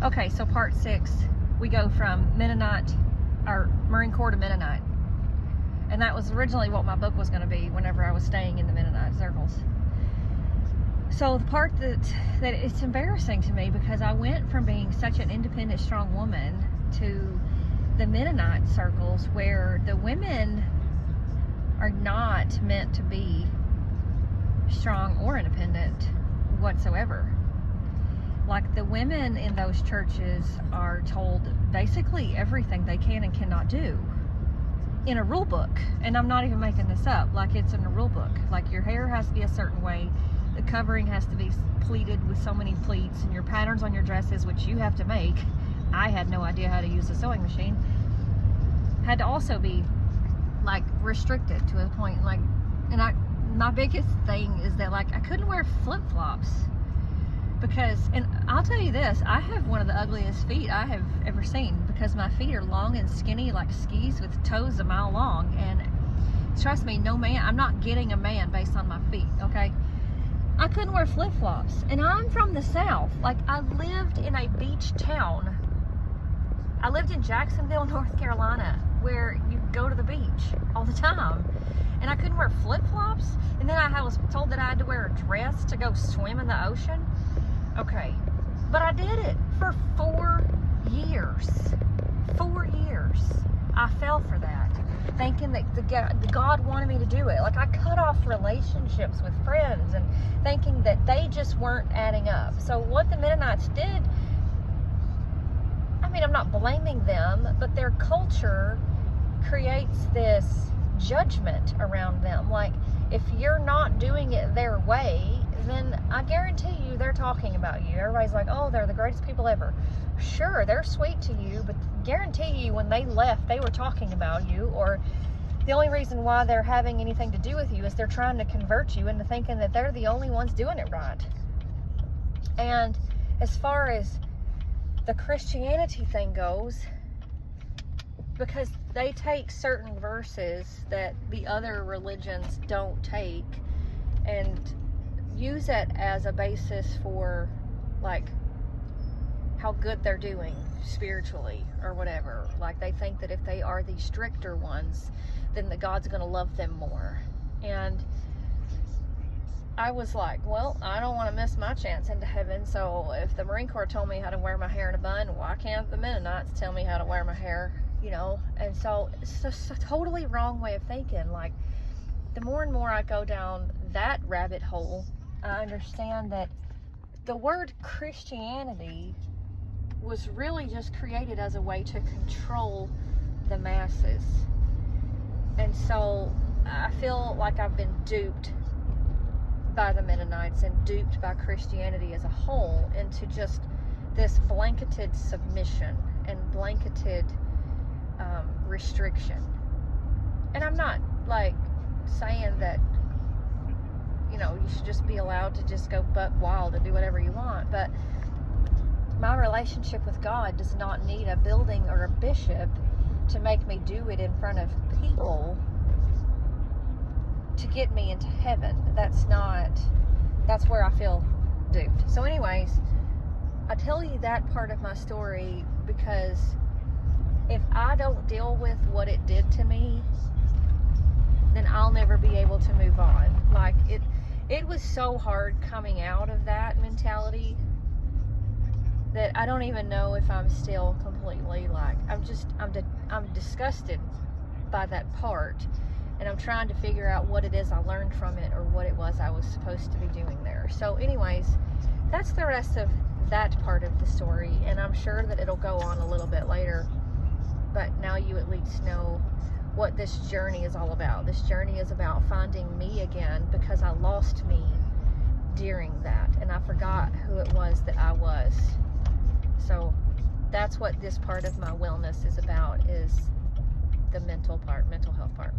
Okay, so part 6, we go from Mennonite, or Marine Corps to Mennonite. And that was originally what my book was going to be whenever I was staying in the Mennonite circles. So the part that it's embarrassing to me, because I went from being such an independent, strong woman to the Mennonite circles where the women are not meant to be strong or independent whatsoever. Like, the women in those churches are told basically everything they can and cannot do in a rule book. And I'm not even making this up. Like, it's in a rule book. Like, your hair has to be a certain way, the covering has to be pleated with so many pleats, and your patterns on your dresses, which you have to make, I had no idea how to use a sewing machine, had to also be like restricted to a point. Like, and my biggest thing is that, like, I couldn't wear flip-flops because, and I'll tell you this, I have one of the ugliest feet I have ever seen, because my feet are long and skinny like skis with toes a mile long. And trust me, no man, I'm not getting a man based on my feet, okay? I couldn't wear flip-flops, and I'm from the South. Like, I lived in a beach town. I lived in Jacksonville, North Carolina, where you go to the beach all the time, and I couldn't wear flip-flops. And then I was told that I had to wear a dress to go swim in the ocean. Okay, but I did it for 4 years. 4 years. I fell for that, thinking that God wanted me to do it. Like, I cut off relationships with friends and thinking that they just weren't adding up. So what the Mennonites did, I mean, I'm not blaming them, but their culture creates this judgment around them. Like, if you're not doing it their way, then I guarantee you they're talking about you. Everybody's like, oh, they're the greatest people ever. Sure, they're sweet to you, but guarantee you when they left, they were talking about you, or the only reason why they're having anything to do with you is they're trying to convert you into thinking that they're the only ones doing it right. And as far as the Christianity thing goes, because they take certain verses that the other religions don't take and use it as a basis for, like, how good they're doing spiritually or whatever. Like, they think that if they are the stricter ones, then the God's going to love them more. And I was like, well, I don't want to miss my chance into heaven, so if the Marine Corps told me how to wear my hair in a bun, why can't the Mennonites tell me how to wear my hair, you know? And so it's just a totally wrong way of thinking. Like, the more and more I go down that rabbit hole, I understand that the word Christianity was really just created as a way to control the masses. And so I feel like I've been duped by the Mennonites and duped by Christianity as a whole into just this blanketed submission and blanketed restriction. And I'm not, like, saying that, you know, you should just be allowed to just go buck wild and do whatever you want, but my relationship with God does not need a building or a bishop to make me do it in front of people to get me into heaven. That's where I feel duped. So anyways, I tell you that part of my story because if I don't deal with what it did to me, then I'll never be able to move on. Like, it was so hard coming out of that mentality that I don't even know if I'm still completely, like, I'm disgusted by that part, and I'm trying to figure out what it is I learned from it, or what it was I was supposed to be doing there. So anyways, that's the rest of that part of the story, and I'm sure that it'll go on a little bit later, but now you at least know what this journey is all about. This journey is about finding me again, because I lost me during that, and I forgot who it was that I was. So that's what this part of my wellness is about, is the mental health part.